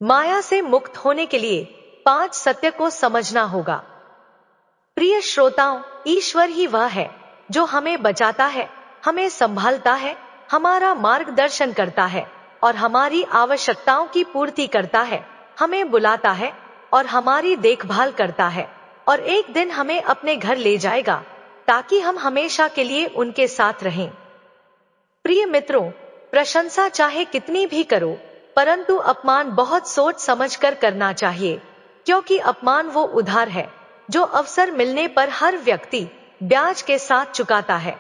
माया से मुक्त होने के लिए 5 सत्य को समझना होगा। प्रिय श्रोताओं, ईश्वर ही वह है जो हमें बचाता है, हमें संभालता है, हमारा मार्गदर्शन करता है और हमारी आवश्यकताओं की पूर्ति करता है, हमें बुलाता है और हमारी देखभाल करता है और एक दिन हमें अपने घर ले जाएगा ताकि हम हमेशा के लिए उनके साथ रहें। प्रिय मित्रों, प्रशंसा चाहे कितनी भी करो, परंतु अपमान बहुत सोच समझकर करना चाहिए, क्योंकि अपमान वो उधार है जो अवसर मिलने पर हर व्यक्ति ब्याज के साथ चुकाता है।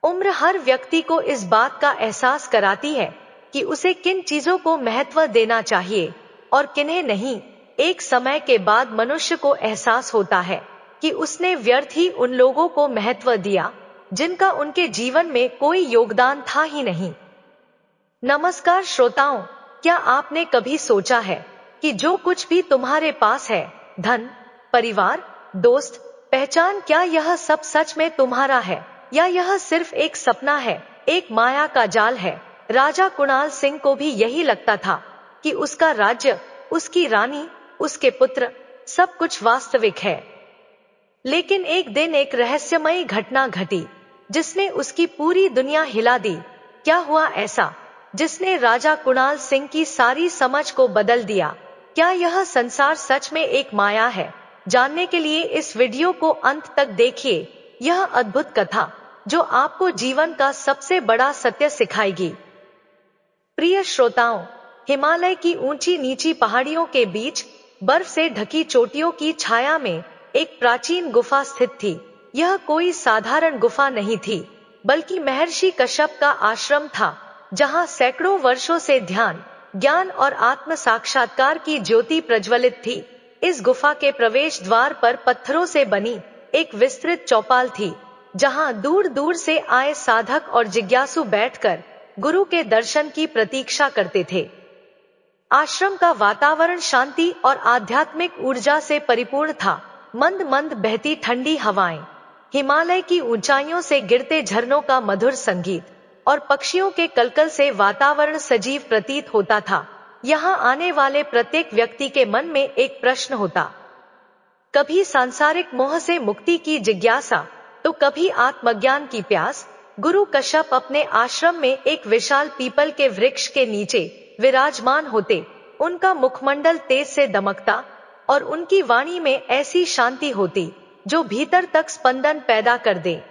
उम्र हर व्यक्ति को इस बात का एहसास कराती है कि उसे किन चीजों को महत्व देना चाहिए और किन्हें नहीं। एक समय के बाद मनुष्य को एहसास होता है कि उसने व्यर्थ ही उन लोगों को महत्व दिया जिनका उनके जीवन में कोई योगदान था ही नहीं। नमस्कार श्रोताओं, क्या आपने कभी सोचा है कि जो कुछ भी तुम्हारे पास है, धन, परिवार, दोस्त, पहचान, क्या यह सब सच में तुम्हारा है या यह सिर्फ एक सपना है, एक माया का जाल है? राजा कुणाल सिंह को भी यही लगता था कि उसका राज्य, उसकी रानी, उसके पुत्र, सब कुछ वास्तविक है। लेकिन एक दिन एक रहस्यमयी घटना घटी जिसने उसकी पूरी दुनिया हिला दी। क्या हुआ ऐसा जिसने राजा कुणाल सिंह की सारी समझ को बदल दिया? क्या यह संसार सच में एक माया है? जानने के लिए इस वीडियो को अंत तक देखिए। यह अद्भुत कथा जो आपको जीवन का सबसे बड़ा सत्य सिखाएगी। प्रिय श्रोताओं, हिमालय की ऊंची नीची पहाड़ियों के बीच बर्फ से ढकी चोटियों की छाया में एक प्राचीन गुफा स्थित थी। यह कोई साधारण गुफा नहीं थी, बल्कि महर्षि कश्यप का आश्रम था, जहां सैकड़ों वर्षों से ध्यान, ज्ञान और आत्म साक्षात्कार की ज्योति प्रज्वलित थी। इस गुफा के प्रवेश द्वार पर पत्थरों से बनी एक विस्तृत चौपाल थी, जहां दूर दूर से आए साधक और जिज्ञासु बैठकर गुरु के दर्शन की प्रतीक्षा करते थे। आश्रम का वातावरण शांति और आध्यात्मिक ऊर्जा से परिपूर्ण था। मंद मंद बहती ठंडी हवाएं, हिमालय की ऊंचाइयों से गिरते झरनों का मधुर संगीत और पक्षियों के कलकल से वातावरण सजीव प्रतीत होता था। यहाँ आने वाले प्रत्येक व्यक्ति के मन में एक प्रश्न होता, कभी सांसारिक मोह से मुक्ति की जिज्ञासा, तो कभी आत्मज्ञान की प्यास। गुरु कश्यप अपने आश्रम में एक विशाल पीपल के वृक्ष के नीचे विराजमान होते। उनका मुखमंडल तेज से दमकता और उनकी वाणी में ऐसी शांति होती जो भीतर तक स्पंदन पैदा कर दे।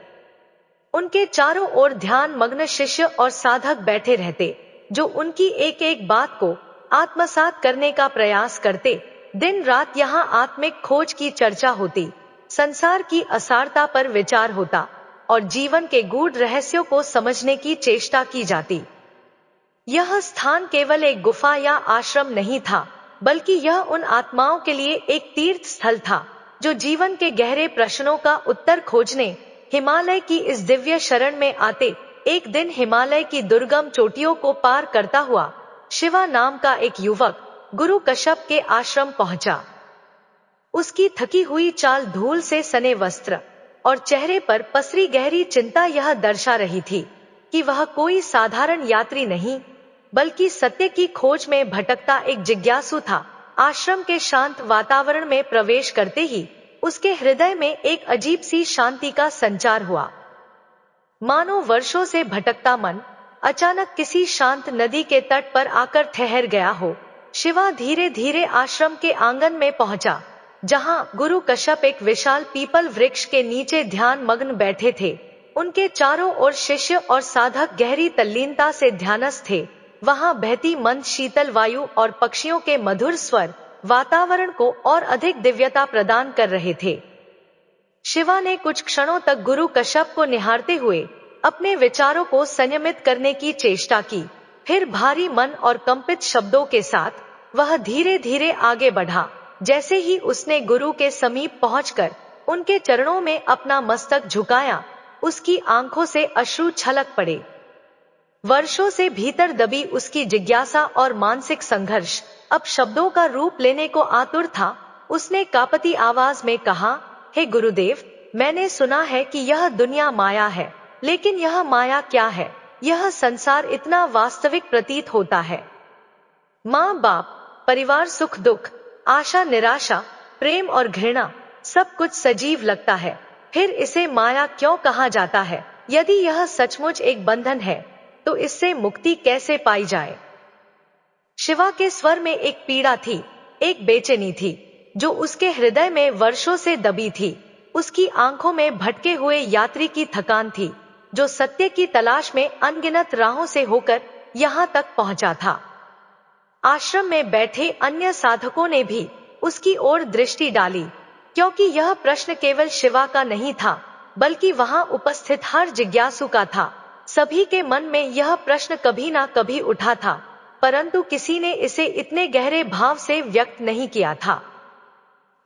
उनके चारों ओर ध्यान मग्न शिष्य और साधक बैठे रहते, जो उनकी एक एक बात को आत्मसात करने का प्रयास करते। दिन रात यहाँ आत्मिक खोज की चर्चा होती, संसार की असारता पर विचार होता और जीवन के गूढ़ रहस्यों को समझने की चेष्टा की जाती। यह स्थान केवल एक गुफा या आश्रम नहीं था, बल्कि यह उन आत्माओं के लिए एक तीर्थ स्थल था जो जीवन के गहरे प्रश्नों का उत्तर खोजने हिमालय की इस दिव्य शरण में आते। एक दिन हिमालय की दुर्गम चोटियों को पार करता हुआ शिवा नाम का एक युवक गुरु कश्यप के आश्रम पहुंचा। उसकी थकी हुई चाल, धूल से सने वस्त्र और चेहरे पर पसरी गहरी चिंता यह दर्शा रही थी कि वह कोई साधारण यात्री नहीं, बल्कि सत्य की खोज में भटकता एक जिज्ञासु था। आश्रम के शांत वातावरण में प्रवेश करते ही उसके हृदय में एक अजीब सी शांति का संचार हुआ, मानो वर्षों से भटकता मन अचानक किसी शांत नदी के तट पर आकर ठहर गया हो। शिवा धीरे धीरे आश्रम के आंगन में पहुंचा, जहां गुरु कश्यप एक विशाल पीपल वृक्ष के नीचे ध्यान मग्न बैठे थे। उनके चारों ओर शिष्य और साधक गहरी तल्लीनता से ध्यानस्थ थे। वहां बहती मंद शीतल वायु और पक्षियों के मधुर स्वर वातावरण को और अधिक दिव्यता प्रदान कर रहे थे। शिवा ने कुछ क्षणों तक गुरु कश्यप को निहारते हुए अपने विचारों को संयमित करने की चेष्टा की। फिर भारी मन और कंपित शब्दों के साथ वह धीरे धीरे आगे बढ़ा। जैसे ही उसने गुरु के समीप पहुंचकर उनके चरणों में अपना मस्तक झुकाया, उसकी आंखों से अश्रु छलक पड़े। वर्षों से भीतर दबी उसकी जिज्ञासा और मानसिक संघर्ष अब शब्दों का रूप लेने को आतुर था। उसने कांपती आवाज में कहा, हे गुरुदेव, मैंने सुना है कि यह दुनिया माया है, लेकिन यह माया क्या है? यह संसार इतना वास्तविक प्रतीत होता है। माँ बाप, परिवार, सुख दुख, आशा निराशा, प्रेम और घृणा, सब कुछ सजीव लगता है। फिर इसे माया क्यों कहा जाता है? यदि यह सचमुच एक बंधन है तो इससे मुक्ति कैसे पाई जाए? शिवा के स्वर में एक पीड़ा थी, एक बेचैनी थी जो उसके हृदय में वर्षों से दबी थी। उसकी आंखों में भटके हुए यात्री की थकान थी, जो सत्य की तलाश में अनगिनत राहों से होकर यहाँ तक पहुंचा था। आश्रम में बैठे अन्य साधकों ने भी उसकी ओर दृष्टि डाली, क्योंकि यह प्रश्न केवल शिवा का नहीं था, बल्कि वहां उपस्थित हर जिज्ञासु का था। सभी के मन में यह प्रश्न कभी ना कभी उठा था, परंतु किसी ने इसे इतने गहरे भाव से व्यक्त नहीं किया था।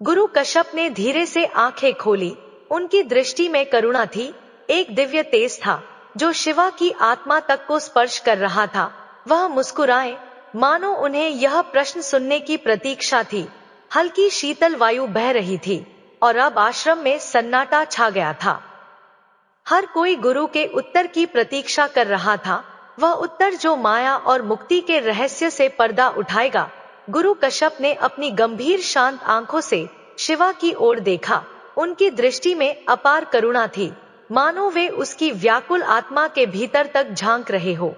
गुरु कश्यप ने धीरे से आंखें खोली। उनकी दृष्टि में करुणा थी, एक दिव्य तेज था जो शिवा की आत्मा तक को स्पर्श कर रहा था। वह मुस्कुराए, मानो उन्हें यह प्रश्न सुनने की प्रतीक्षा थी। हल्की शीतल वायु बह रही थी और अब आश्रम में सन्नाटा छा गया था। हर कोई गुरु के उत्तर की प्रतीक्षा कर रहा था, वह उत्तर जो माया और मुक्ति के रहस्य से पर्दा उठाएगा। गुरु कश्यप ने अपनी गंभीर शांत आंखों से शिवा की ओर देखा। उनकी दृष्टि में अपार करुणा थी, मानो वे उसकी व्याकुल आत्मा के भीतर तक झांक रहे हो।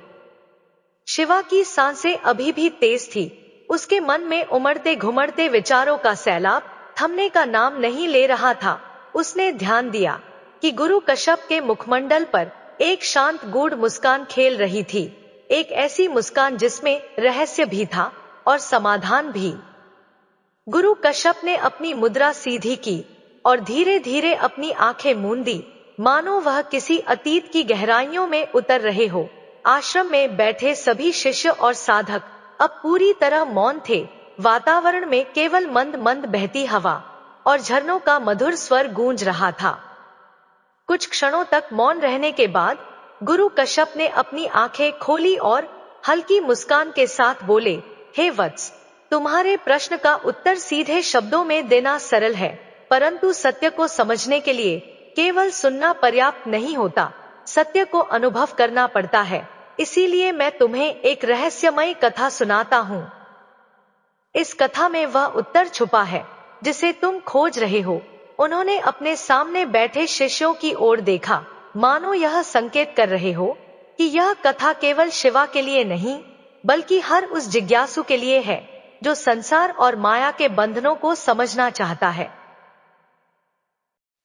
शिवा की सांसें अभी भी तेज थी, उसके मन में उमड़ते घुमड़ते विचारों का सैलाब थमने का नाम नहीं ले रहा था। उसने ध्यान दिया कि गुरु कश्यप के मुखमंडल पर एक शांत गूढ़ मुस्कान खेल रही थी, एक ऐसी मुस्कान जिसमें रहस्य भी था और समाधान भी। गुरु कश्यप ने अपनी मुद्रा सीधी की और धीरे धीरे अपनी आंखें मूंदी, मानो वह किसी अतीत की गहराइयों में उतर रहे हो। आश्रम में बैठे सभी शिष्य और साधक अब पूरी तरह मौन थे। वातावरण में केवल मंद मंद बहती हवा और झरनों का मधुर स्वर गूंज रहा था। कुछ क्षणों तक मौन रहने के बाद गुरु कश्यप ने अपनी आंखें खोली और हल्की मुस्कान के साथ बोले, हे वत्स, तुम्हारे प्रश्न का उत्तर सीधे शब्दों में देना सरल है, परंतु सत्य को समझने के लिए केवल सुनना पर्याप्त नहीं होता, सत्य को अनुभव करना पड़ता है। इसीलिए मैं तुम्हें एक रहस्यमयी कथा सुनाता हूँ। इस कथा में वह उत्तर छुपा है जिसे तुम खोज रहे हो। उन्होंने अपने सामने बैठे शिष्यों की ओर देखा, मानो यह संकेत कर रहे हो कि यह कथा केवल शिवा के लिए नहीं, बल्कि हर उस जिज्ञासु के लिए है जो संसार और माया के बंधनों को समझना चाहता है।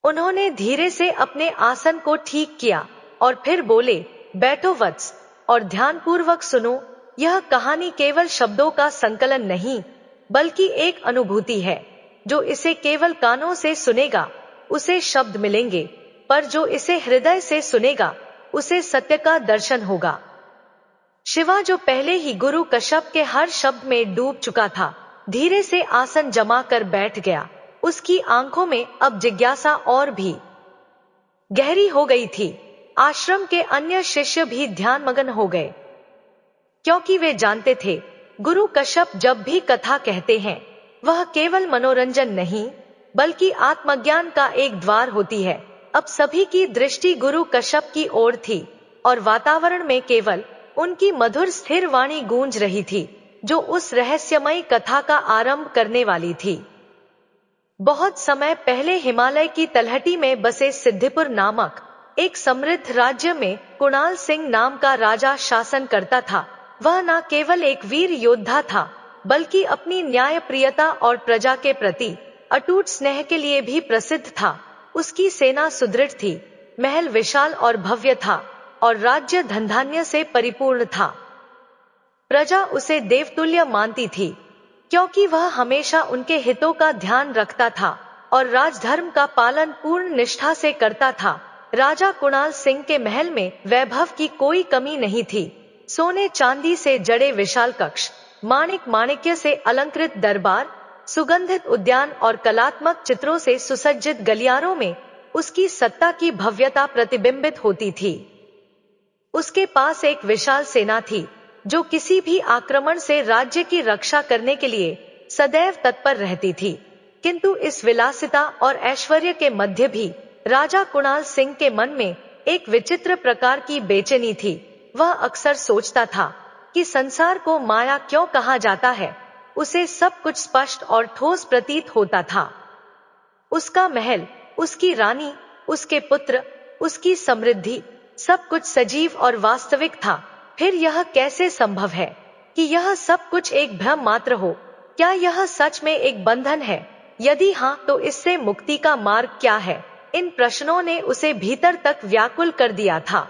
उन्होंने धीरे से अपने आसन को ठीक किया और फिर बोले, बैठो वत्स और ध्यानपूर्वक सुनो। यह कहानी केवल शब्दों का संकलन नहीं, बल्कि एक अनुभूति है। जो इसे केवल कानों से सुनेगा उसे शब्द मिलेंगे, पर जो इसे हृदय से सुनेगा उसे सत्य का दर्शन होगा। शिवा, जो पहले ही गुरु कश्यप के हर शब्द में डूब चुका था, धीरे से आसन जमा कर बैठ गया। उसकी आंखों में अब जिज्ञासा और भी गहरी हो गई थी। आश्रम के अन्य शिष्य भी ध्यानमग्न हो गए, क्योंकि वे जानते थे गुरु कश्यप जब भी कथा कहते हैं वह केवल मनोरंजन नहीं, बल्कि आत्मज्ञान का एक द्वार होती है। अब सभी की दृष्टि गुरु कश्यप की ओर थी और वातावरण में केवल उनकी मधुर स्थिर वाणी गूंज रही थी, जो उस रहस्यमयी कथा का आरंभ करने वाली थी। बहुत समय पहले हिमालय की तलहटी में बसे सिद्धिपुर नामक एक समृद्ध राज्य में कुणाल सिंह नाम का राजा शासन करता था। वह न केवल एक वीर योद्धा था, बल्कि अपनी न्यायप्रियता और प्रजा के प्रति अटूट स्नेह के लिए भी प्रसिद्ध था। उसकी सेना सुदृढ़ थी, महल विशाल और भव्य था और राज्य धनधान्य से परिपूर्ण था। प्रजा उसे देवतुल्य मानती थी, क्योंकि वह हमेशा उनके हितों का ध्यान रखता था और राजधर्म का पालन पूर्ण निष्ठा से करता था। राजा कुणाल सिंह के महल में वैभव की कोई कमी नहीं थी। सोने चांदी से जड़े विशाल कक्ष, माणिक माणिक्य से अलंकृत दरबार, सुगंधित उद्यान और कलात्मक चित्रों से सुसज्जित गलियारों में उसकी सत्ता की भव्यता प्रतिबिंबित होती थी। उसके पास एक विशाल सेना थी जो किसी भी आक्रमण से राज्य की रक्षा करने के लिए सदैव तत्पर रहती थी। किंतु इस विलासिता और ऐश्वर्य के मध्य भी राजा कुणाल सिंह के मन में एक विचित्र प्रकार की बेचैनी थी। वह अक्सर सोचता था कि संसार को माया क्यों कहा जाता है। उसे सब कुछ स्पष्ट और ठोस प्रतीत होता था। उसका महल, उसकी रानी, उसके पुत्र, उसकी समृद्धि, सब कुछ सजीव और वास्तविक था। फिर यह कैसे संभव है कि यह सब कुछ एक भ्रम मात्र हो? क्या यह सच में एक बंधन है? यदि हाँ, तो इससे मुक्ति का मार्ग क्या है? इन प्रश्नों ने उसे भीतर तक व्याकुल कर दिया था।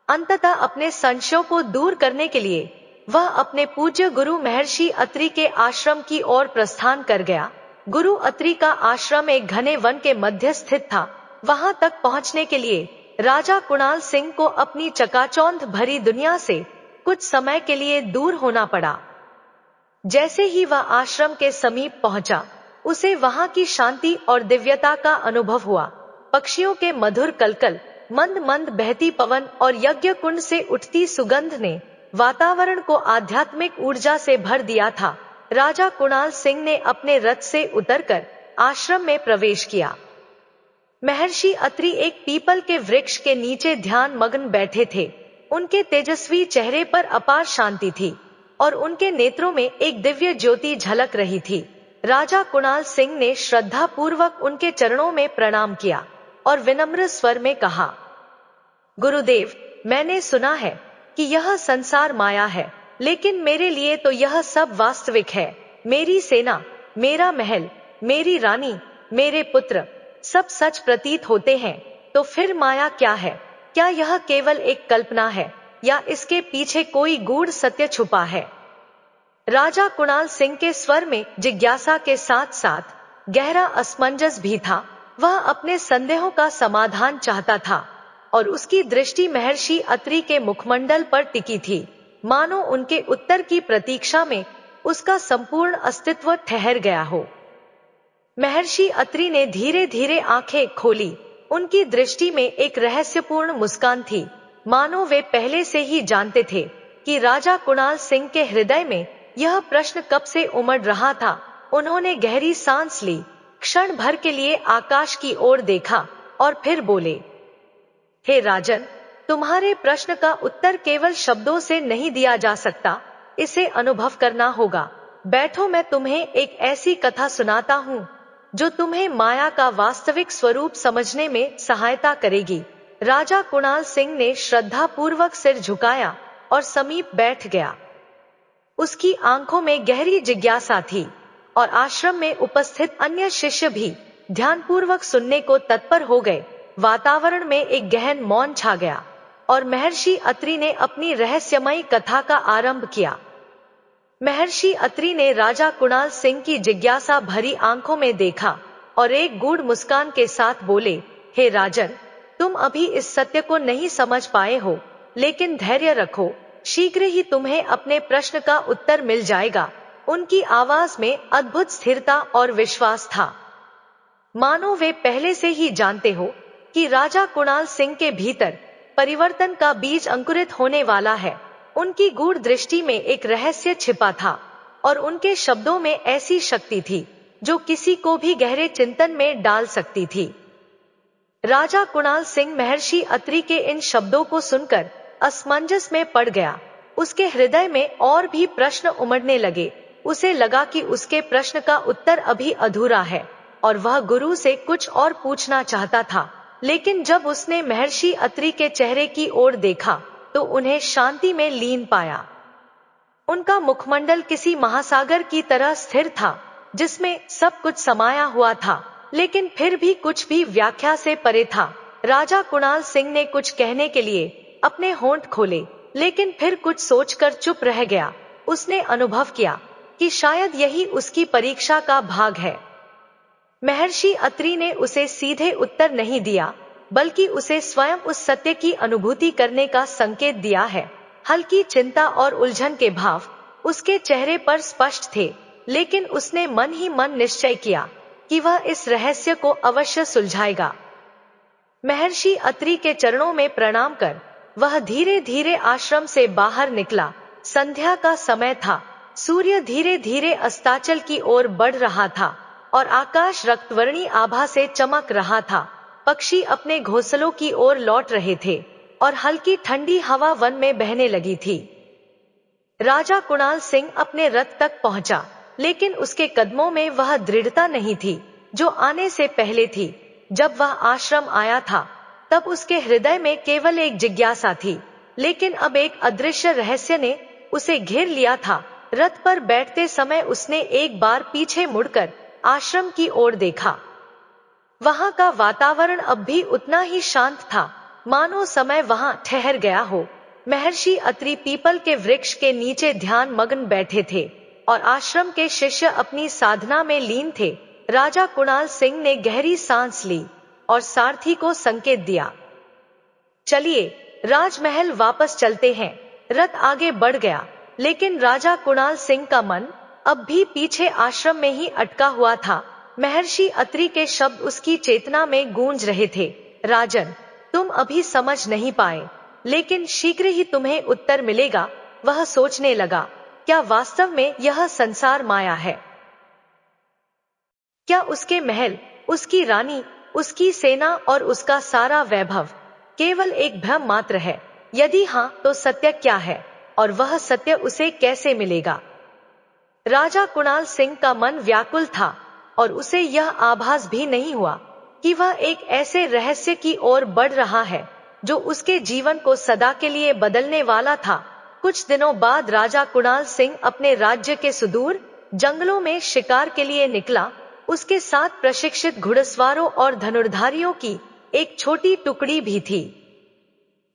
अंततः अपने संशयों को दूर करने के लिए वह अपने पूज्य गुरु महर्षि अत्रि के आश्रम की ओर प्रस्थान कर गया। गुरु अत्रि का आश्रम एक घने वन के मध्य स्थित था। वहां तक पहुंचने के लिए राजा कुणाल सिंह को अपनी चकाचौंध भरी दुनिया से कुछ समय के लिए दूर होना पड़ा। जैसे ही वह आश्रम के समीप पहुंचा, उसे वहां की शांति और दिव्यता का अनुभव हुआ। पक्षियों के मधुर कलकल, मंद मंद बहती पवन और यज्ञ कुंड से उठती सुगंध ने वातावरण को आध्यात्मिक ऊर्जा से भर दिया था। राजा कुणाल सिंह ने अपने रथ से उतरकर आश्रम में प्रवेश किया। महर्षि अत्रि एक पीपल के वृक्ष के नीचे ध्यान मग्न बैठे थे। उनके तेजस्वी चेहरे पर अपार शांति थी और उनके नेत्रों में एक दिव्य ज्योति झलक रही थी। राजा कुणाल सिंह ने श्रद्धा पूर्वक उनके चरणों में प्रणाम किया और विनम्र स्वर में कहा, गुरुदेव, मैंने सुना है कि यह संसार माया है, लेकिन मेरे लिए तो यह सब वास्तविक है। मेरी सेना, मेरा महल, मेरी रानी, मेरे पुत्र, सब सच प्रतीत होते हैं। तो फिर माया क्या है? क्या यह केवल एक कल्पना है या इसके पीछे कोई गूढ़ सत्य छुपा है? राजा कुणाल सिंह के स्वर में जिज्ञासा के साथ साथ गहरा असमंजस भी था। वह अपने संदेहों का समाधान चाहता था और उसकी दृष्टि महर्षि अत्रि के मुखमंडल पर टिकी थी, मानो उनके उत्तर की प्रतीक्षा में उसका संपूर्ण अस्तित्व ठहर गया हो। महर्षि अत्रि ने धीरे धीरे आंखें खोली। उनकी दृष्टि में एक रहस्यपूर्ण मुस्कान थी, मानो वे पहले से ही जानते थे कि राजा कुणाल सिंह के हृदय में यह प्रश्न कब से उमड़ रहा था। उन्होंने गहरी सांस ली, क्षण भर के लिए आकाश की ओर देखा और फिर बोले, हे राजन, तुम्हारे प्रश्न का उत्तर केवल शब्दों से नहीं दिया जा सकता, इसे अनुभव करना होगा। बैठो, मैं तुम्हें एक ऐसी कथा सुनाता हूँ जो तुम्हें माया का वास्तविक स्वरूप समझने में सहायता करेगी। राजा कुणाल सिंह ने श्रद्धा पूर्वक सिर झुकाया और समीप बैठ गया। उसकी आंखों में गहरी जिज्ञासा थी और आश्रम में उपस्थित अन्य शिष्य भी ध्यानपूर्वक सुनने को तत्पर हो गए। वातावरण में एक गहन मौन छा गया और महर्षि अत्रि ने अपनी रहस्यमयी कथा का आरंभ किया। महर्षि अत्रि ने राजा कुणाल सिंह की जिज्ञासा भरी आंखों में देखा और एक गूढ़ मुस्कान के साथ बोले, हे राजन, तुम अभी इस सत्य को नहीं समझ पाए हो, लेकिन धैर्य रखो, शीघ्र ही तुम्हें अपने प्रश्न का उत्तर मिल जाएगा। उनकी आवाज में अद्भुत स्थिरता और विश्वास था, मानो वे पहले से ही जानते हो कि राजा कुणाल सिंह के भीतर परिवर्तन का बीज अंकुरित होने वाला है। उनकी गूढ़ दृष्टि में एक रहस्य छिपा था और उनके शब्दों में ऐसी शक्ति थी जो किसी को भी गहरे चिंतन में डाल सकती थी। राजा कुणाल सिंह महर्षि अत्रि के इन शब्दों को सुनकर असमंजस में पड़ गया। उसके हृदय में और भी प्रश्न उमड़ने लगे। उसे लगा कि उसके प्रश्न का उत्तर अभी अधूरा है और वह गुरु से कुछ और पूछना चाहता था। लेकिन जब उसने महर्षि अत्रि के चेहरे की ओर देखा तो उन्हें शांति में लीन पाया। उनका मुखमंडल किसी महासागर की तरह स्थिर था, जिसमें सब कुछ समाया हुआ था, लेकिन फिर भी कुछ भी व्याख्या से परे था। राजा कुणाल सिंह ने कुछ कहने के लिए अपने होंठ खोले, लेकिन फिर कुछ सोचकर चुप रह गया। उसने अनुभव किया कि शायद यही उसकी परीक्षा का भाग है। महर्षि अत्रि ने उसे सीधे उत्तर नहीं दिया, बल्कि उसे स्वयं उस सत्य की अनुभूति करने का संकेत दिया है। हल्की चिंता और उलझन के भाव उसके चेहरे पर स्पष्ट थे, लेकिन उसने मन ही मन निश्चय किया कि वह इस रहस्य को अवश्य सुलझाएगा। महर्षि अत्रि के चरणों में प्रणाम कर वह धीरे धीरे आश्रम से बाहर निकला। संध्या का समय था। सूर्य धीरे धीरे अस्ताचल की ओर बढ़ रहा था और आकाश रक्तवर्णी आभा से चमक रहा था। पक्षी अपने घोंसलों की ओर लौट रहे थे और हल्की ठंडी हवा वन में बहने लगी थी। राजा कुणाल सिंह अपने रथ तक पहुंचा, लेकिन उसके कदमों में वह दृढ़ता नहीं थी जो आने से पहले थी। जब वह आश्रम आया था, तब उसके हृदय में केवल एक जिज्ञासा थी, लेकिन अब एक अदृश्य रहस्य ने उसे घेर लिया था। रथ पर बैठते समय उसने एक बार पीछे मुड़कर आश्रम की ओर देखा। वहां का वातावरण अब भी उतना ही शांत था, मानो समय वहां ठहर गया हो। महर्षि अत्रि पीपल के वृक्ष के नीचे ध्यान मग्न बैठे थे और आश्रम के शिष्य अपनी साधना में लीन थे। राजा कुणाल सिंह ने गहरी सांस ली और सारथी को संकेत दिया, चलिए राजमहल वापस चलते हैं। रथ आगे बढ़ गया, लेकिन राजा कुणाल सिंह का मन अब भी पीछे आश्रम में ही अटका हुआ था। महर्षि अत्रि के शब्द उसकी चेतना में गूंज रहे थे, राजन, तुम अभी समझ नहीं पाए, लेकिन शीघ्र ही तुम्हें उत्तर मिलेगा। वह सोचने लगा, क्या वास्तव में यह संसार माया है? क्या उसके महल, उसकी रानी, उसकी सेना और उसका सारा वैभव केवल एक भ्रम मात्र है? यदि हाँ, तो सत्य क्या है और वह सत्य उसे कैसे मिलेगा? राजा कुणाल सिंह का मन व्याकुल था और उसे यह आभास भी नहीं हुआ कि वह एक ऐसे रहस्य की ओर बढ़ रहा है जो उसके जीवन को सदा के लिए बदलने वाला था। कुछ दिनों बाद राजा कुणाल सिंह अपने राज्य के सुदूर जंगलों में शिकार के लिए निकला। उसके साथ प्रशिक्षित घुड़सवारों और धनुर्धारियों की एक छोटी टुकड़ी भी थी।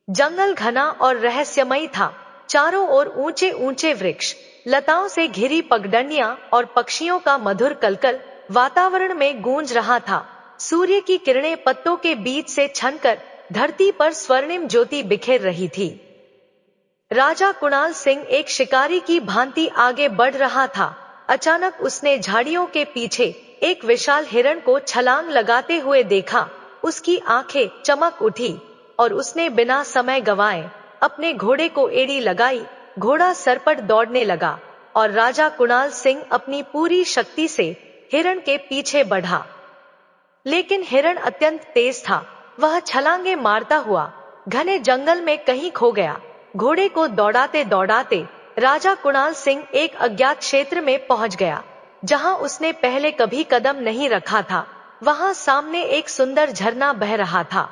जंगल घना और रहस्यमयी था। चारों ओर ऊंचे ऊंचे वृक्ष, लताओं से घिरी पगडंडियां और पक्षियों का मधुर कलकल वातावरण में गूंज रहा था। सूर्य की किरणें पत्तों के बीच से छनकर धरती पर स्वर्णिम ज्योति बिखेर रही थी। राजा कुणाल सिंह एक शिकारी की भांति आगे बढ़ रहा था। अचानक उसने झाड़ियों के पीछे एक विशाल हिरण को छलांग लगाते हुए देखा। उसकी आंखें चमक उठी और उसने बिना समय गंवाए अपने घोड़े को एड़ी लगाई। घोड़ा सरपट दौड़ने लगा और राजा कुणाल सिंह अपनी पूरी शक्ति से हिरण के पीछे बढ़ा। लेकिन हिरण अत्यंत तेज था। वह छलांगे मारता हुआ घने जंगल में कहीं खो गया। घोड़े को दौड़ाते दौड़ाते राजा कुणाल सिंह एक अज्ञात क्षेत्र में पहुंच गया, जहां उसने पहले कभी कदम नहीं रखा था। वहां सामने एक सुंदर झरना बह रहा था।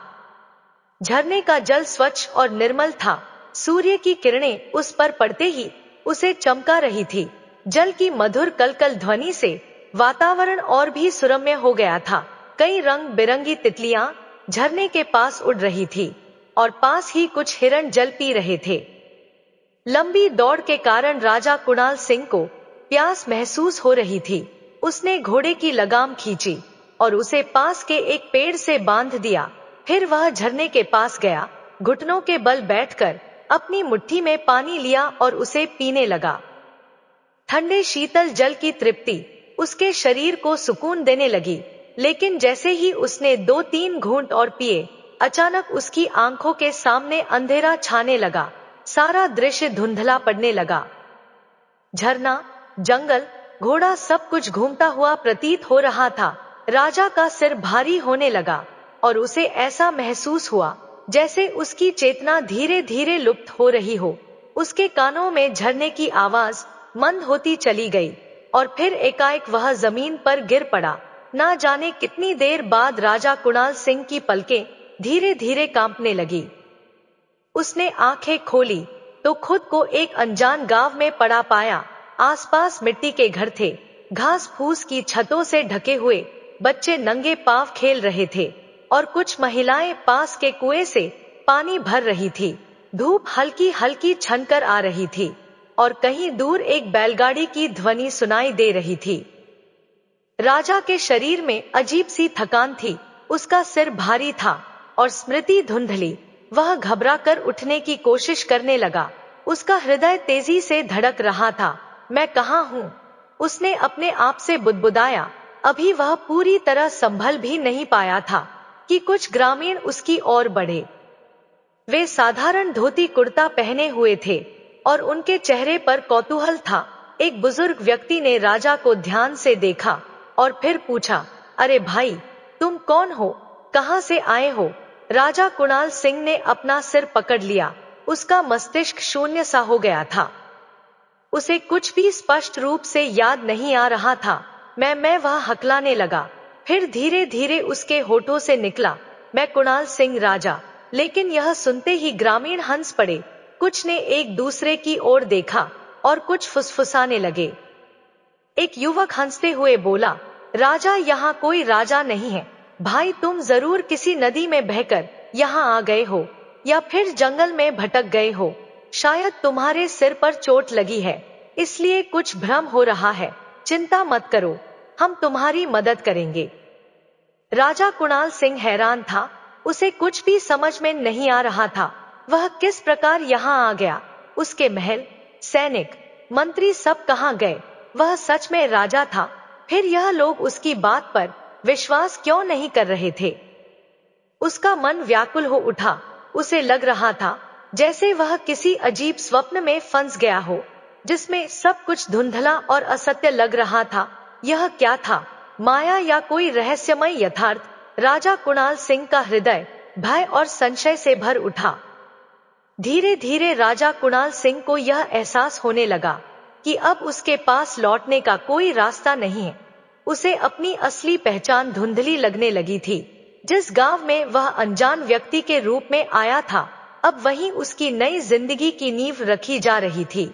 झरने का जल स्वच्छ और निर्मल था। सूर्य की किरणें उस पर पड़ते ही उसे चमका रही थी। जल की मधुर कलकल ध्वनि से वातावरण और भी सुरम्य हो गया था। कई रंग बिरंगी तितलियां झरने के पास उड़ रही थी और पास ही कुछ हिरण जल पी रहे थे। लंबी दौड़ के कारण राजा कुणाल सिंह को प्यास महसूस हो रही थी। उसने घोड़े की लगाम खींची और उसे पास के एक पेड़ से बांध दिया। फिर वह झरने के पास गया, घुटनों के बल बैठकर अपनी मुट्ठी में पानी लिया और उसे पीने लगा। ठंडे शीतल जल की तृप्ति उसके शरीर को सुकून देने लगी, लेकिन जैसे ही उसने 2-3 घूंट और पिए, अचानक उसकी आंखों के सामने अंधेरा छाने लगा। सारा दृश्य धुंधला पड़ने लगा। झरना, जंगल, घोड़ा सब कुछ घूमता हुआ प्रतीत हो रहा था। राजा का सिर भारी होने लगा और उसे ऐसा महसूस हुआ जैसे उसकी चेतना धीरे धीरे लुप्त हो रही हो। उसके कानों में झरने की आवाज मंद होती चली गई और फिर एकाएक वह जमीन पर गिर पड़ा। ना जाने कितनी देर बाद राजा कुणाल सिंह की पलकें धीरे धीरे कांपने लगी। उसने आंखें खोली तो खुद को एक अनजान गांव में पड़ा पाया। आसपास मिट्टी के घर थे, घास फूस की छतों से ढके हुए बच्चे नंगे पांव खेल रहे थे और कुछ महिलाएं पास के कुएं से पानी भर रही थी। धूप हल्की हल्की छनकर आ रही थी और कहीं दूर एक बैलगाड़ी की ध्वनि सुनाई दे रही थी। राजा के शरीर में अजीब सी थकान थी। उसका सिर भारी था और स्मृति धुंधली। वह घबरा कर उठने की कोशिश करने लगा। उसका हृदय तेजी से धड़क रहा था। मैं कहाँ हूँ? उसने अपने आप से बुदबुदाया। अभी वह पूरी तरह संभल भी नहीं पाया था कि कुछ ग्रामीण उसकी ओर बढ़े। वे साधारण धोती कुर्ता पहने हुए थे और उनके चेहरे पर कौतूहल था। एक बुजुर्ग व्यक्ति ने राजा को ध्यान से देखा और फिर पूछा, अरे भाई, तुम कौन हो? कहां से आए हो? राजा कुणाल सिंह ने अपना सिर पकड़ लिया। उसका मस्तिष्क शून्य सा हो गया था। उसे कुछ भी स्पष्ट रूप से याद नहीं आ रहा था। मैं वह हकलाने लगा। फिर धीरे धीरे उसके होठों से निकला, मैं कुणाल सिंह राजा। लेकिन यह सुनते ही ग्रामीण हंस पड़े। कुछ ने एक दूसरे की ओर देखा और कुछ फुसफुसाने लगे। एक युवक हंसते हुए बोला, राजा यहाँ कोई राजा नहीं है भाई, तुम जरूर किसी नदी में बहकर यहाँ आ गए हो या फिर जंगल में भटक गए हो। शायद तुम्हारे सिर पर चोट लगी है, इसलिए कुछ भ्रम हो रहा है। चिंता मत करो, हम तुम्हारी मदद करेंगे। राजा कुणाल सिंह हैरान था। उसे कुछ भी समझ में नहीं आ रहा था। वह किस प्रकार यहाँ आ गया? उसके महल, सैनिक, मंत्री सब कहाँ गए? वह सच में राजा था? फिर यह लोग उसकी बात पर विश्वास क्यों नहीं कर रहे थे? उसका मन व्याकुल हो उठा। उसे लग रहा था जैसे वह किसी अजीब स्वप्न में फंस गया हो, जिसमें सब कुछ धुंधला और असत्य लग रहा था। यह क्या था, माया या कोई रहस्यमय यथार्थ? राजा कुणाल सिंह का हृदय भय और संशय से भर उठा। धीरे धीरे राजा कुणाल सिंह को यह एहसास होने लगा कि अब उसके पास लौटने का कोई रास्ता नहीं है। उसे अपनी असली पहचान धुंधली लगने लगी थी। जिस गांव में वह अनजान व्यक्ति के रूप में आया था, अब वहीं उसकी नई जिंदगी की नींव रखी जा रही थी।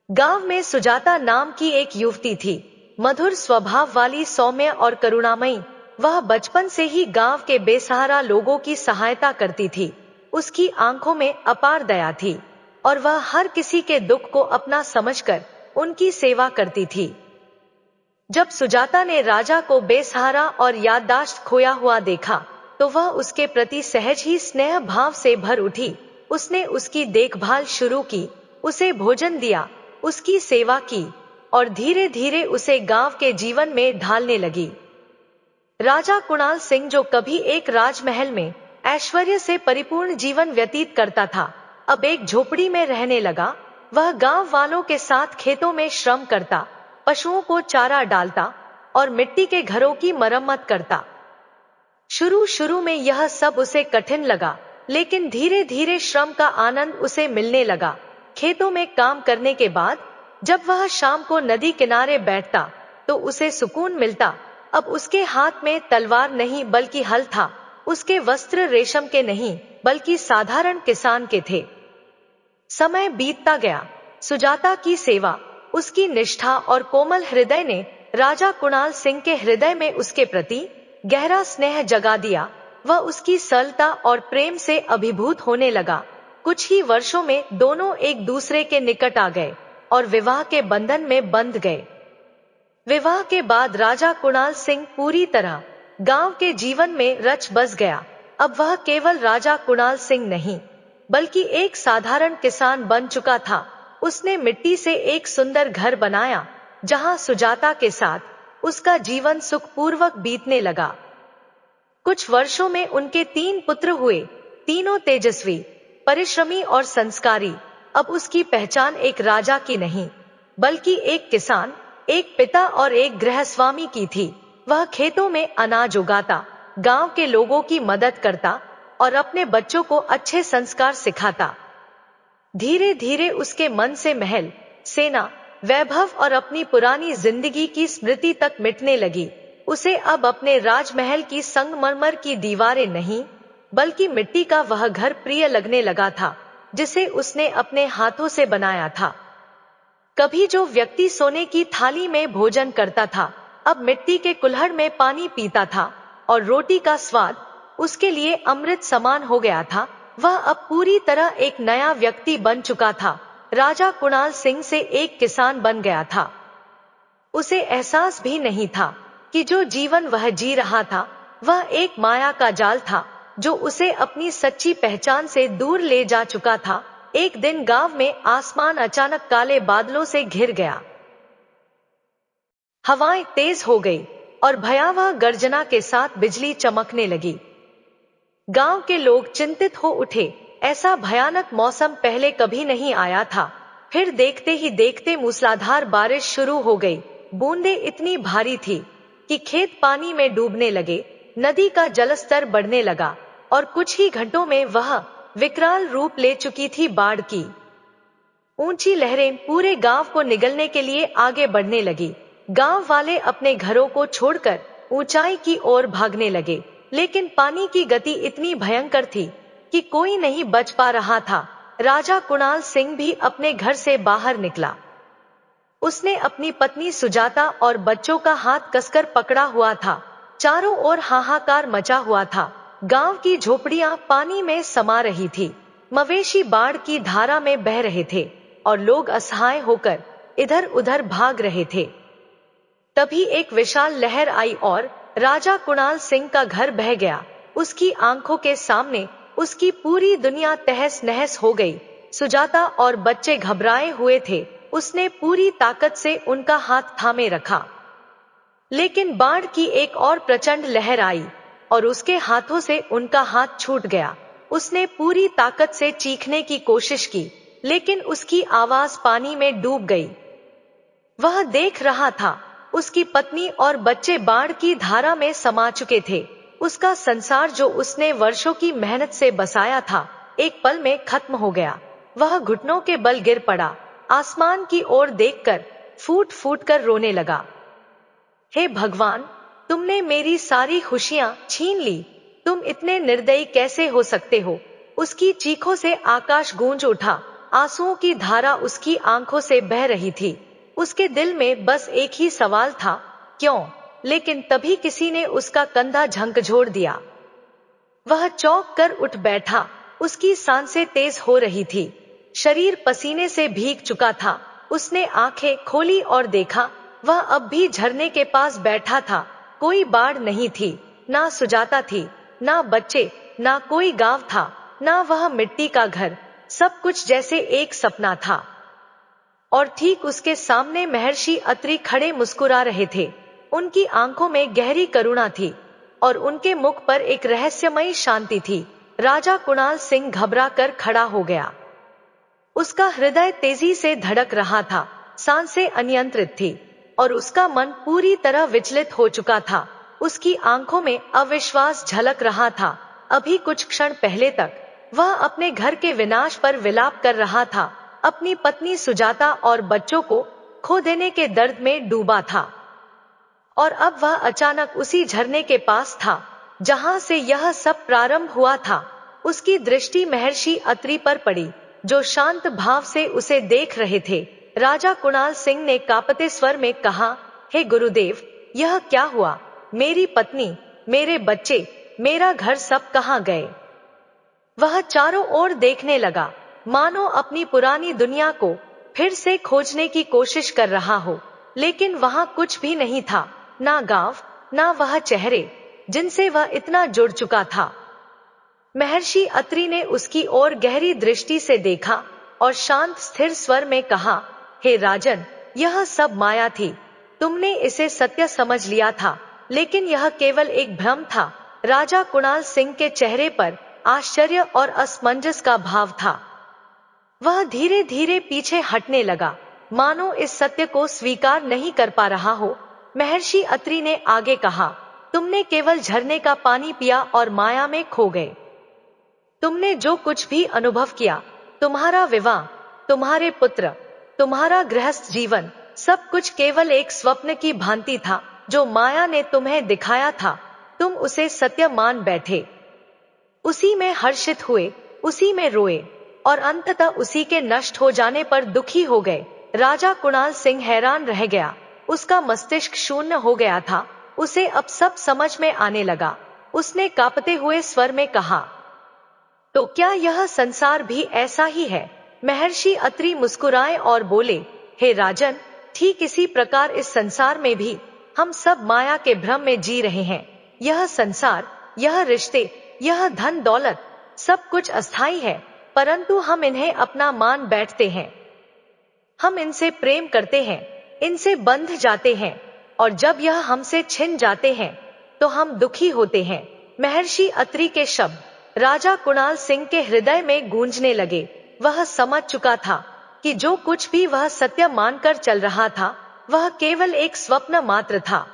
गांव में सुजाता नाम की एक युवती थी, मधुर स्वभाव वाली, सौम्य और करुणामयी। वह बचपन से ही गांव के बेसहारा लोगों की सहायता करती थी। उसकी आंखों में अपार दया थी और वह हर किसी के दुख को अपना समझकर उनकी सेवा करती थी। जब सुजाता ने राजा को बेसहारा और याददाश्त खोया हुआ देखा, तो वह उसके प्रति सहज ही स्नेह भाव से भर उठी। उसने उसकी देखभाल शुरू की, उसे भोजन दिया, उसकी सेवा की और धीरे धीरे उसे गांव के जीवन में ढालने लगी। राजा कुणाल सिंह, जो कभी एक राजमहल में ऐश्वर्य से परिपूर्ण जीवन व्यतीत करता था, अब एक झोपड़ी में रहने लगा। वह गांव वालों के साथ खेतों में श्रम करता, पशुओं को चारा डालता और मिट्टी के घरों की मरम्मत करता। शुरू शुरू में यह सब उसे कठिन लगा, लेकिन धीरे धीरे श्रम का आनंद उसे मिलने लगा। खेतों में काम करने के बाद जब वह शाम को नदी किनारे बैठता, तो उसे सुकून मिलता। अब उसके हाथ में तलवार नहीं बल्कि हल था। उसके वस्त्र रेशम के नहीं बल्कि साधारण किसान के थे। समय बीतता गया। सुजाता की सेवा, उसकी निष्ठा और कोमल हृदय ने राजा कुणाल सिंह के हृदय में उसके प्रति गहरा स्नेह जगा दिया। वह उसकी सरलता और प्रेम से अभिभूत होने लगा। कुछ ही वर्षों में दोनों एक दूसरे के निकट आ गए और विवाह के बंधन में बंध गए। विवाह के बाद राजा कुणाल सिंह पूरी तरह गांव के जीवन में रच बस गया। अब वह केवल राजा कुणाल सिंह नहीं, बल्कि एक साधारण किसान बन चुका था। उसने मिट्टी से एक सुंदर घर बनाया, जहां सुजाता के साथ उसका जीवन सुखपूर्वक बीतने लगा। कुछ वर्षों में उनके 3 पुत्र हुए, तीनों तेजस्वी, परिश्रमी और संस्कारी। अब उसकी पहचान एक राजा की नहीं, बल्कि एक किसान, एक पिता और एक गृहस्वामी की थी। वह खेतों में अनाज उगाता, गांव के लोगों की मदद करता और अपने बच्चों को अच्छे संस्कार सिखाता। धीरे धीरे उसके मन से महल, सेना, वैभव और अपनी पुरानी जिंदगी की स्मृति तक मिटने लगी। उसे अब अपने राजमहल की संगमरमर की दीवारें नहीं, बल्कि मिट्टी का वह घर प्रिय लगने लगा था, जिसे उसने अपने हाथों से बनाया था। कभी जो व्यक्ति सोने की थाली में भोजन करता था, अब मिट्टी के कुल्हड़ में पानी पीता था और रोटी का स्वाद उसके लिए अमृत समान हो गया था। वह अब पूरी तरह एक नया व्यक्ति बन चुका था। राजा कुणाल सिंह से एक किसान बन गया था। उसे एहसास भी नहीं था कि जो जीवन वह जी रहा था, वह एक माया का जाल था, जो उसे अपनी सच्ची पहचान से दूर ले जा चुका था। एक दिन गांव में आसमान अचानक काले बादलों से घिर गया। हवाएं तेज हो गई और भयावह गर्जना के साथ बिजली चमकने लगी। गांव के लोग चिंतित हो उठे। ऐसा भयानक मौसम पहले कभी नहीं आया था। फिर देखते ही देखते मूसलाधार बारिश शुरू हो गई। बूंदें इतनी भारी थी कि खेत पानी में डूबने लगे। नदी का जलस्तर बढ़ने लगा और कुछ ही घंटों में वह विकराल रूप ले चुकी थी बाढ़ की। ऊंची लहरें पूरे गांव को निगलने के लिए आगे बढ़ने लगी। गांव वाले अपने घरों को छोड़कर ऊंचाई की ओर भागने लगे, लेकिन पानी की गति इतनी भयंकर थी कि कोई नहीं बच पा रहा था। राजा कुणाल सिंह भी अपने घर से बाहर निकला। उसने अपनी पत्नी सुजाता और बच्चों का हाथ कसकर पकड़ा हुआ था। चारों ओर हाहाकार मचा हुआ था। गांव की झोपड़ियां पानी में समा रही थी, मवेशी बाढ़ की धारा में बह रहे थे और लोग असहाय होकर इधर उधर भाग रहे थे। तभी एक विशाल लहर आई और राजा कुणाल सिंह का घर बह गया। उसकी आंखों के सामने उसकी पूरी दुनिया तहस नहस हो गई। सुजाता और बच्चे घबराए हुए थे। उसने पूरी ताकत से उनका हाथ थामे रखा, लेकिन बाढ़ की एक और प्रचंड लहर आई और उसके हाथों से उनका हाथ छूट गया। उसने पूरी ताकत से चीखने की कोशिश की, लेकिन उसकी आवाज पानी में डूब गई। वह देख रहा था, उसकी पत्नी और बच्चे बाढ़ की धारा में समा चुके थे। उसका संसार जो उसने वर्षों की मेहनत से बसाया था, एक पल में खत्म हो गया। वह घुटनों के बल गिर पड़ा, आसमान की ओर देखकर फूट फूट कर रोने लगा। हे भगवान, तुमने मेरी सारी खुशियां छीन ली। तुम इतने निर्दयी कैसे हो सकते हो? उसकी चीखों से आकाश गूंज उठा। आंसुओं की धारा उसकी आंखों से बह रही थी। उसके दिल में बस एक ही सवाल था, क्यों? लेकिन तभी किसी ने उसका कंधा झकझोर दिया। वह चौंक कर उठ बैठा। उसकी सांसें तेज हो रही थी, शरीर पसीने से भीग चुका था। उसने आंखें खोली और देखा, वह अब भी झरने के पास बैठा था। कोई बाढ़ नहीं थी, ना सुजाता थी, ना बच्चे, ना कोई गांव था, ना वह मिट्टी का घर। सब कुछ जैसे एक सपना था। और ठीक उसके सामने महर्षि अत्रि खड़े मुस्कुरा रहे थे। उनकी आंखों में गहरी करुणा थी और उनके मुख पर एक रहस्यमयी शांति थी। राजा कुणाल सिंह घबरा कर खड़ा हो गया। उसका हृदय तेजी से धड़क रहा था, सांसें अनियंत्रित थी और उसका मन पूरी तरह विचलित हो चुका था। उसकी आंखों में अविश्वास झलक रहा था। अभी कुछ क्षण पहले तक वह अपने घर के विनाश पर विलाप कर रहा था, अपनी पत्नी सुजाता और बच्चों को खो देने के दर्द में डूबा था। और अब वह अचानक उसी झरने के पास था जहां से यह सब प्रारंभ हुआ था। उसकी दृष्टि महर्षि अत्रि पर पड़ी, जो शांत भाव से उसे देख रहे थे। राजा कुणाल सिंह ने कांपते स्वर में कहा, हे गुरुदेव, यह क्या हुआ? मेरी पत्नी, मेरे बच्चे, मेरा घर सब कहां गए? वह चारों ओर देखने लगा, मानो अपनी पुरानी दुनिया को फिर से खोजने की कोशिश कर रहा हो, लेकिन वहां कुछ भी नहीं था। ना गांव, ना वह चेहरे जिनसे वह इतना जुड़ चुका था। महर्षि अत्रि ने उसकी ओर गहरी दृष्टि से देखा और शांत स्थिर स्वर में कहा, हे राजन, यह सब माया थी। तुमने इसे सत्य समझ लिया था, लेकिन यह केवल एक भ्रम था। राजा कुणाल सिंह के चेहरे पर आश्चर्य और असमंजस का भाव था। वह धीरे धीरे पीछे हटने लगा, मानो इस सत्य को स्वीकार नहीं कर पा रहा हो। महर्षि अत्रि ने आगे कहा, तुमने केवल झरने का पानी पिया और माया में खो गए। तुमने जो कुछ भी अनुभव किया, तुम्हारा विवाह, तुम्हारे पुत्र, तुम्हारा गृहस्थ जीवन, सब कुछ केवल एक स्वप्न की भांति था जो माया ने तुम्हें दिखाया था। तुम उसे सत्य मान बैठे, उसी में हर्षित हुए, उसी में रोए और अंततः उसी के नष्ट हो जाने पर दुखी हो गए। राजा कुणाल सिंह हैरान रह गया। उसका मस्तिष्क शून्य हो गया था। उसे अब सब समझ में आने लगा। उसने कांपते हुए स्वर में कहा, तो क्या यह संसार भी ऐसा ही है? महर्षि अत्रि मुस्कुराए और बोले, हे राजन, ठीक इसी प्रकार इस संसार में भी हम सब माया के भ्रम में जी रहे हैं। यह संसार, यह रिश्ते, यह धन दौलत, सब कुछ अस्थाई है, परंतु हम इन्हें अपना मान बैठते हैं। हम इनसे प्रेम करते हैं, इनसे बंध जाते हैं, और जब यह हमसे छिन जाते हैं तो हम दुखी होते हैं। महर्षि अत्रि के शब्द राजा कुणाल सिंह के हृदय में गूंजने लगे। वह समझ चुका था कि जो कुछ भी वह सत्य मानकर चल रहा था, वह केवल एक स्वप्न मात्र था।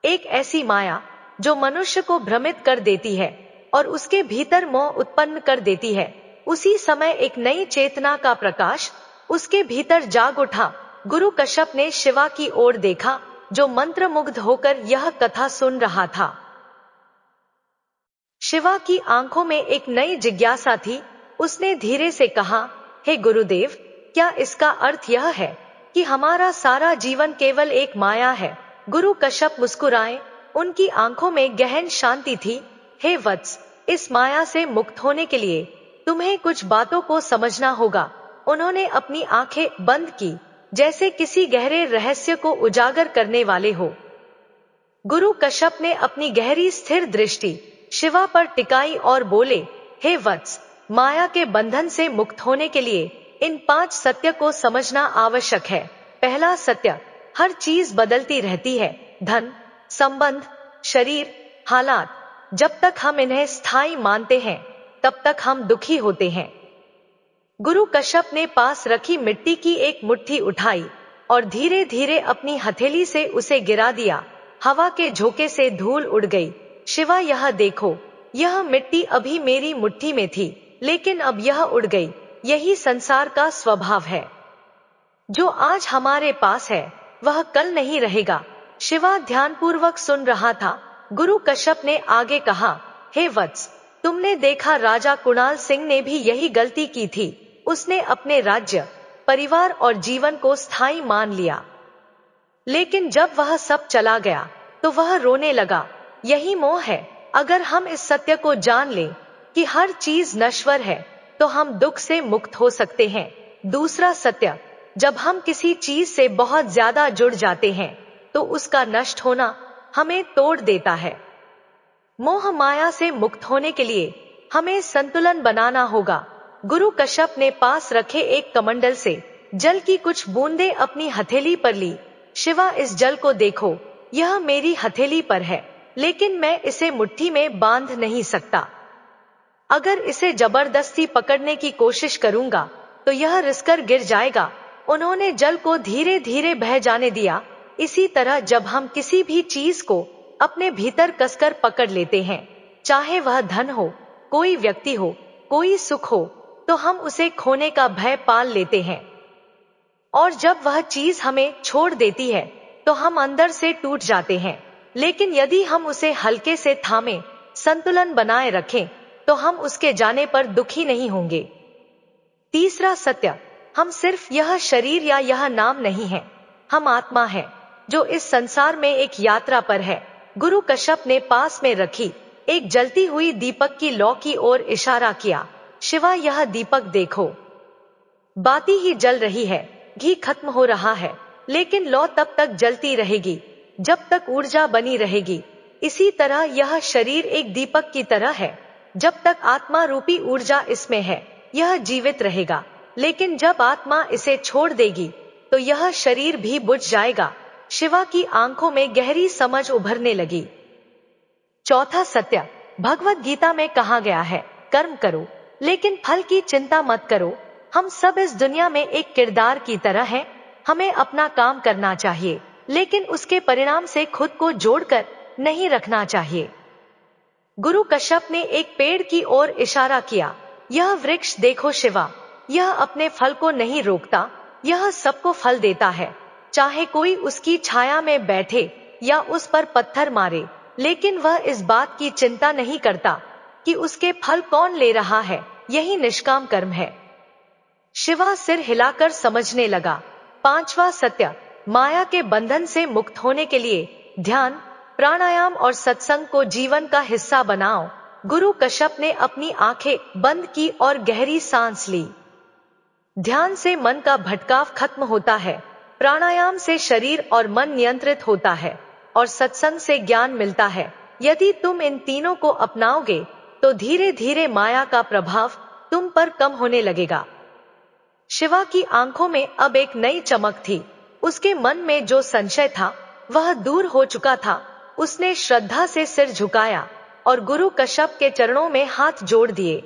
एक ऐसी माया जो मनुष्य को भ्रमित कर देती है और उसके भीतर मोह उत्पन्न कर देती है। उसी समय एक नई चेतना का प्रकाश उसके भीतर जाग उठा। गुरु कश्यप ने शिवा की ओर देखा, जो मंत्रमुग्ध होकर यह कथा सुन रहा था। शिवा की आंखों में एक नई जिज्ञासा थी। उसने धीरे से कहा, हे गुरुदेव, क्या इसका अर्थ यह है कि हमारा सारा जीवन केवल एक माया है? गुरु कश्यप मुस्कुराए, उनकी आंखों में गहन शांति थी। हे वत्स, इस माया से मुक्त होने के लिए तुम्हें कुछ बातों को समझना होगा। उन्होंने अपनी आंखें बंद की, जैसे किसी गहरे रहस्य को उजागर करने वाले हो। गुरु कश्यप ने अपनी गहरी स्थिर दृष्टि शिवा पर टिकाई और बोले, हे वत्स, माया के बंधन से मुक्त होने के लिए इन 5 सत्य को समझना आवश्यक है। पहला सत्य, हर चीज बदलती रहती है। धन, संबंध, शरीर, हालात। जब तक हम इन्हें स्थायी मानते हैं, तब तक हम दुखी होते हैं। गुरु कश्यप ने पास रखी मिट्टी की एक मुट्ठी उठाई और धीरे धीरे अपनी हथेली से उसे गिरा दिया। हवा के झोंके से धूल उड़ गई। शिवा, यह देखो, यह मिट्टी अभी मेरी मुट्ठी में थी, लेकिन अब यह उड़ गई। यही संसार का स्वभाव है। जो आज हमारे पास है, वह कल नहीं रहेगा। शिवा ध्यानपूर्वक सुन रहा था। गुरु कश्यप ने आगे कहा, हे वत्स, तुमने देखा, राजा कुणाल सिंह ने भी यही गलती की थी। उसने अपने राज्य, परिवार और जीवन को स्थायी मान लिया, लेकिन जब वह सब चला गया तो वह रोने लगा। यही मोह है। अगर हम इस सत्य को जान लें कि हर चीज नश्वर है, तो हम दुख से मुक्त हो सकते हैं। दूसरा सत्य, जब हम किसी चीज से बहुत ज्यादा जुड़ जाते हैं, तो उसका नष्ट होना हमें तोड़ देता है। मोह माया से मुक्त होने के लिए हमें संतुलन बनाना होगा। गुरु कश्यप ने पास रखे एक कमंडल से जल की कुछ बूंदें अपनी हथेली पर ली। शिवा, इस जल को देखो, यह मेरी हथेली पर है, लेकिन मैं इसे मुट्ठी में बांध नहीं सकता। अगर इसे जबरदस्ती पकड़ने की कोशिश करूंगा तो यह रिसकर गिर जाएगा। उन्होंने जल को धीरे धीरे बह जाने दिया। इसी तरह जब हम किसी भी चीज को अपने भीतर कसकर पकड़ लेते हैं, चाहे वह धन हो, कोई व्यक्ति हो, कोई सुख हो, तो हम उसे खोने का भय पाल लेते हैं। और जब वह चीज हमें छोड़ देती है, तो हम अंदर से टूट जाते हैं। लेकिन यदि हम उसे हल्के से थामे, संतुलन बनाए रखें, तो हम उसके जाने पर दुखी नहीं होंगे। तीसरा सत्य, हम सिर्फ यह शरीर या यह नाम नहीं है। हम आत्मा है, जो इस संसार में एक यात्रा पर है। गुरु कश्यप ने पास में रखी एक जलती हुई दीपक की लौ की ओर इशारा किया। शिवा, यह दीपक देखो, बाती ही जल रही है। घी खत्म हो रहा है, लेकिन लौ तब तक जलती रहेगी जब तक ऊर्जा बनी रहेगी। इसी तरह यह शरीर एक दीपक की तरह है। जब तक आत्मा रूपी ऊर्जा इसमें है, यह जीवित रहेगा। लेकिन जब आत्मा इसे छोड़ देगी, तो यह शरीर भी बुझ जाएगा। शिवा की आंखों में गहरी समझ उभरने लगी। चौथा सत्य, भगवत गीता में कहा गया है, कर्म करो लेकिन फल की चिंता मत करो। हम सब इस दुनिया में एक किरदार की तरह हैं। हमें अपना काम करना चाहिए, लेकिन उसके परिणाम से खुद को जोड़कर नहीं रखना चाहिए। गुरु कश्यप ने एक पेड़ की ओर इशारा किया। यह वृक्ष देखो शिवा, यह अपने फल को नहीं रोकता, यह सबको फल देता है, चाहे कोई उसकी छाया में बैठे या उस पर पत्थर मारे। लेकिन वह इस बात की चिंता नहीं करता कि उसके फल कौन ले रहा है। यही निष्काम कर्म है। शिवा सिर हिलाकर समझने लगा। पांचवा सत्य, माया के बंधन से मुक्त होने के लिए ध्यान, प्राणायाम और सत्संग को जीवन का हिस्सा बनाओ। गुरु कश्यप ने अपनी आंखें बंद की और गहरी सांस ली। ध्यान से मन का भटकाव खत्म होता है, प्राणायाम से शरीर और मन नियंत्रित होता है, और सत्संग से ज्ञान मिलता है। यदि तुम इन तीनों को अपनाओगे, तो धीरे धीरे माया का प्रभाव तुम पर कम होने लगेगा। शिवा की आंखों में अब एक नई चमक थी। उसके मन में जो संशय था, वह दूर हो चुका था। उसने श्रद्धा से सिर झुकाया और गुरु कश्यप के चरणों में हाथ जोड़ दिए।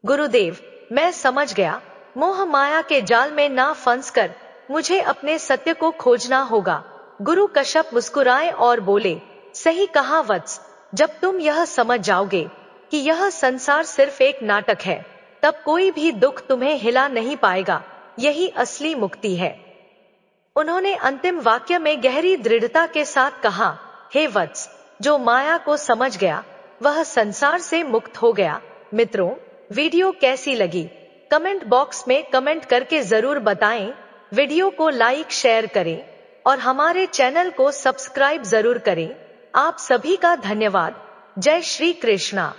गुरुदेव, मैं समझ गया। मोह माया के जाल में ना फंसकर मुझे अपने सत्य को खोजना होगा। गुरु कश्यप मुस्कुराए और बोले, सही कहा वत्स। जब तुम यह समझ जाओगे कि यह संसार सिर्फ एक नाटक है, तब कोई भी दुख तुम्हें हिला नहीं पाएगा। यही असली मुक्ति है। उन्होंने अंतिम वाक्य में गहरी दृढ़ता के साथ कहा, हे वत्स, जो माया को समझ गया वह संसार से मुक्त हो गया। मित्रों, वीडियो कैसी लगी कमेंट बॉक्स में कमेंट करके जरूर बताएं। वीडियो को लाइक शेयर करें और हमारे चैनल को सब्सक्राइब जरूर करें। आप सभी का धन्यवाद। जय श्री कृष्णा।